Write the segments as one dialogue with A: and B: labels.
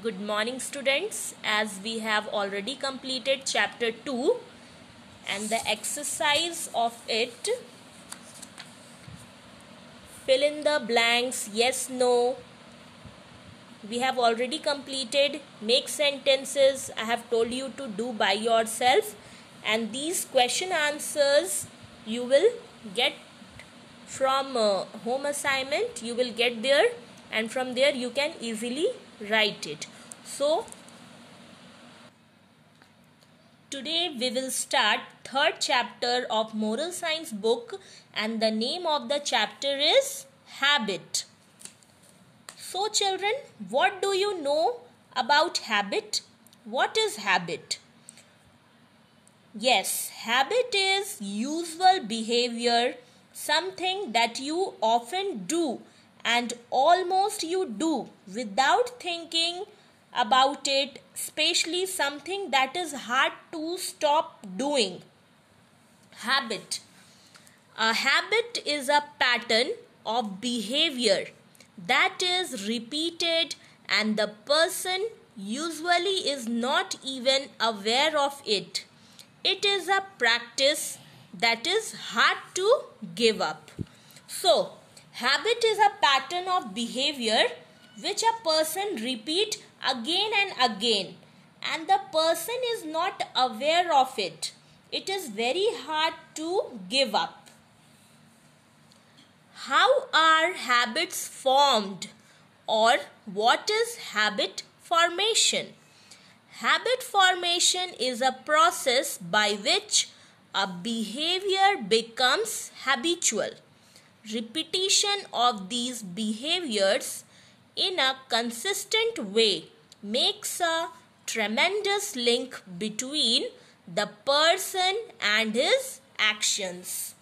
A: Good morning students, as we have already completed chapter 2 and the exercise of it, fill in the blanks, yes, no. We have already completed, make sentences. I have told you to do by yourself, and these question answers you will get from home assignment. You will get there, and from there you can easily write it. So today we will start third chapter of moral science book, and the name of the chapter is habit. So children, what do you know about habit? What is habit? Yes, habit is usual behavior, something that you often do and almost you do without thinking about it, especially something that is hard to stop doing. Habit. A habit is a pattern of behavior that is repeated and the person usually is not even aware of it. It is a practice that is hard to give up. So, habit is a pattern of behavior which a person repeat again and again, and the person is not aware of it. It is very hard to give up. How are habits formed, or what is habit formation? Habit formation is a process by which a behavior becomes habitual. Repetition of these behaviors in a consistent way makes a tremendous link between the person and his actions.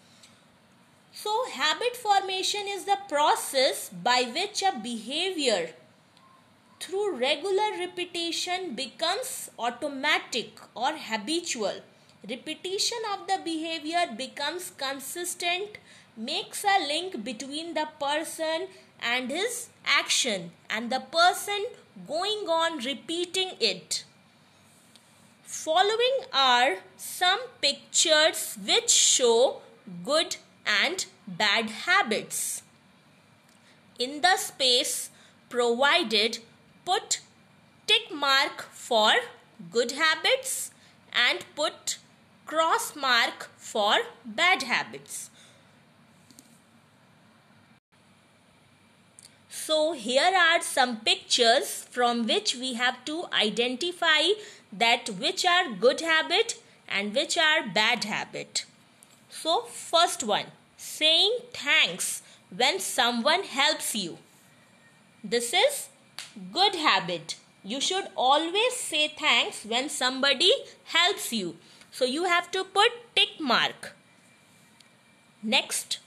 A: So, habit formation is the process by which a behavior through regular repetition becomes automatic or habitual. Repetition of the behavior becomes consistent, makes a link between the person and his action and the person going on repeating it. Following are some pictures which show good and bad habits. In the space provided, put tick mark for good habits and put cross mark for bad habits. So here are some pictures from which we have to identify that which are good habit and which are bad habit. So first one, saying thanks when someone helps you. This is good habit. You should always say thanks when somebody helps you. So you have to put tick mark. Next,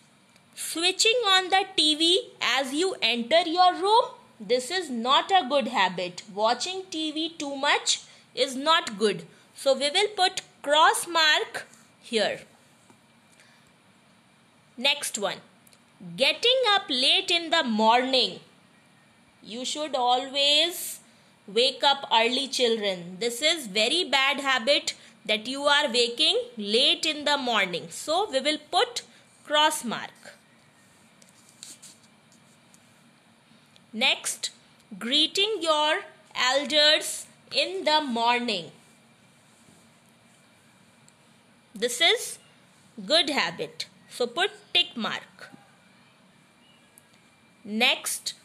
A: switching on the TV as you enter your room. This is not a good habit. Watching TV too much is not good. So we will put cross mark here. Next one, getting up late in the morning. You should always wake up early, children. This is very bad habit that you are waking late in the morning. So we will put cross mark. Next, greeting your elders in the morning. This is good habit. So put tick mark. Next,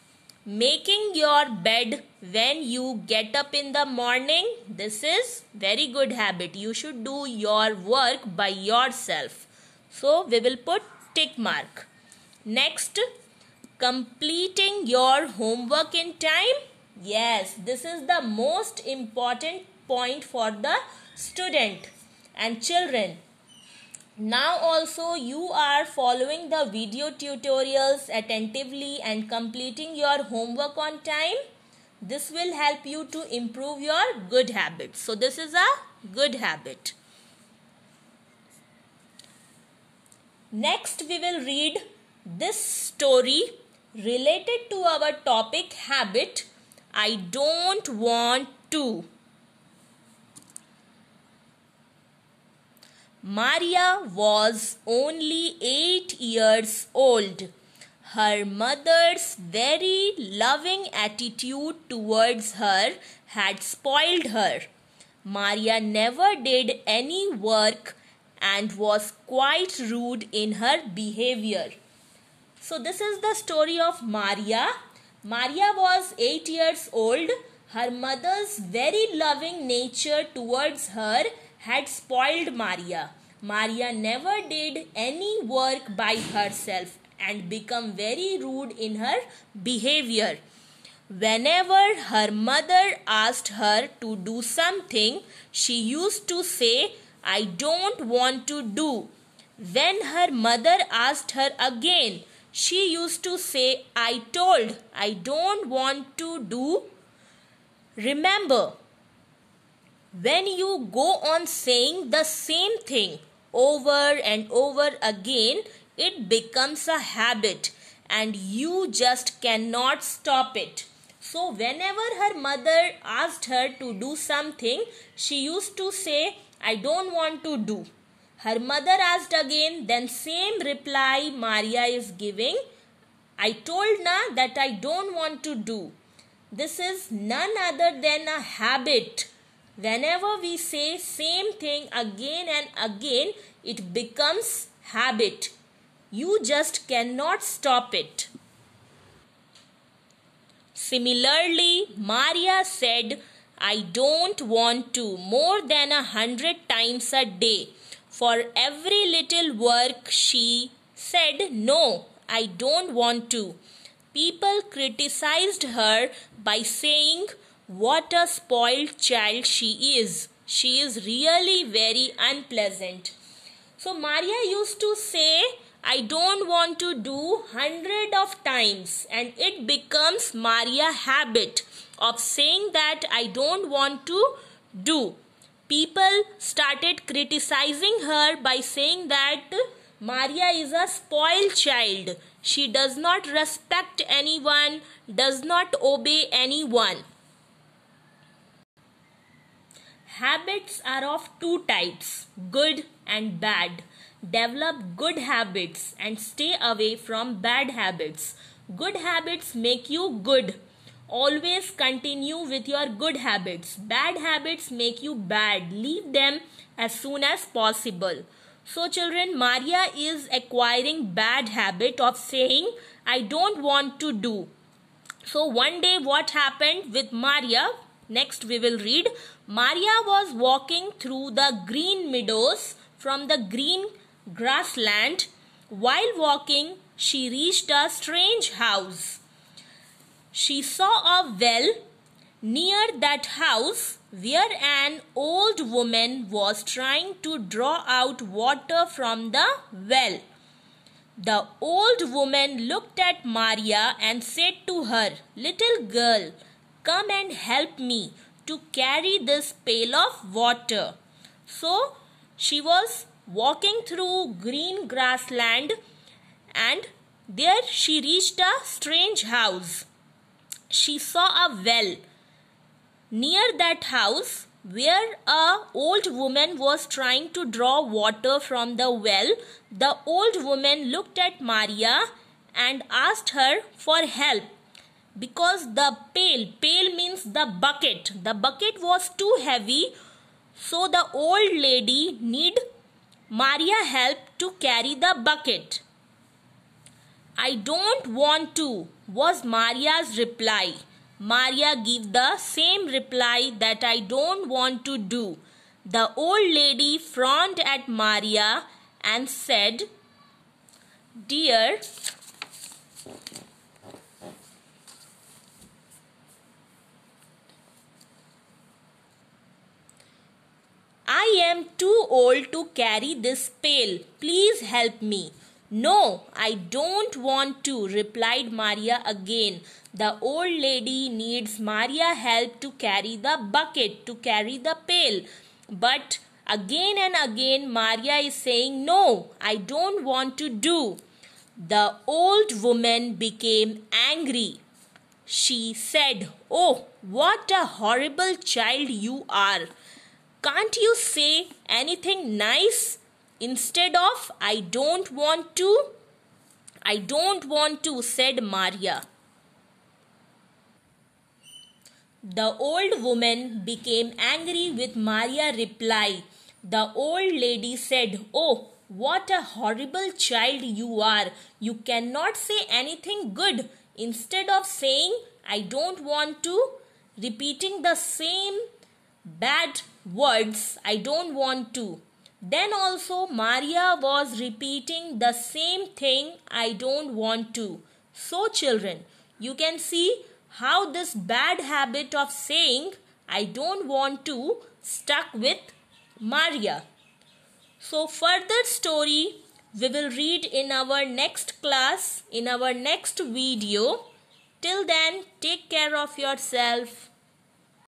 A: making your bed when you get up in the morning. This is very good habit. You should do your work by yourself. So we will put tick mark. Next, completing your homework in time. Yes, this is the most important point for the student and children. Now also you are following the video tutorials attentively and completing your homework on time. This will help you to improve your good habits. So this is a good habit. Next we will read this story related to our topic habit. I don't want to. Maria was only 8 years old. Her mother's very loving attitude towards her had spoiled her. Maria never did any work and was quite rude in her behavior. So this is the story of Maria. Maria was 8 years old. Her mother's very loving nature towards her had spoiled Maria. Maria never did any work by herself and become very rude in her behavior. Whenever her mother asked her to do something, she used to say, I don't want to do. When her mother asked her again, she used to say, I told, I don't want to do. Remember, when you go on saying the same thing over and over again, it becomes a habit and you just cannot stop it. So whenever her mother asked her to do something, she used to say, I don't want to do. Her mother asked again, then same reply Maria is giving. I told na that I don't want to do. This is none other than a habit. Whenever we say same thing again and again, it becomes habit. You just cannot stop it. Similarly, Maria said, I don't want to more than 100 times a day. For every little work she said, no, I don't want to. People criticized her by saying, what a spoiled child she is. She is really very unpleasant. So Maria used to say, I don't want to do 100 of times, and it becomes Maria's habit of saying that I don't want to do. People started criticizing her by saying that Maria is a spoiled child. She does not respect anyone, does not obey anyone. Habits are of two types, good and bad. Develop good habits and stay away from bad habits. Good habits make you good. Always continue with your good habits. Bad habits make you bad. Leave them as soon as possible. So children, Maria is acquiring bad habit of saying, I don't want to do. So one day what happened with Maria? Next we will read. Maria was walking through the green meadows from the green grassland. While walking, she reached a strange house. She saw a well near that house where an old woman was trying to draw out water from the well. The old woman looked at Maria and said to her, Little girl, come and help me to carry this pail of water. So she was walking through green grassland and there she reached a strange house. She saw a well. Near that house where a old woman was trying to draw water from the well, the old woman looked at Maria and asked her for help because the pail means the bucket was too heavy, so the old lady need Maria help to carry the bucket. I don't want to was Maria's reply. Maria gave the same reply that I don't want to do. The old lady frowned at Maria and said, Dear, I am too old to carry this pail. Please help me. No, I don't want to, replied Maria again. The old lady needs Maria's help to carry the bucket, to carry the pail. But again and again Maria is saying, no, I don't want to do. The old woman became angry. She said, "Oh, what a horrible child you are. Can't you say anything nice instead of 'I don't want to'?" "I don't want to," said Maria. The old woman became angry with Maria's reply. The old lady said, "Oh, what a horrible child you are. You cannot say anything good. Instead of saying 'I don't want to,' repeating the same bad words, 'I don't want to.'" Then also Maria was repeating the same thing, "I don't want to." So children, you can see how this bad habit of saying "I don't want to" stuck with Maria. So further story we will read in our next class, in our next video. Till then, take care of yourself.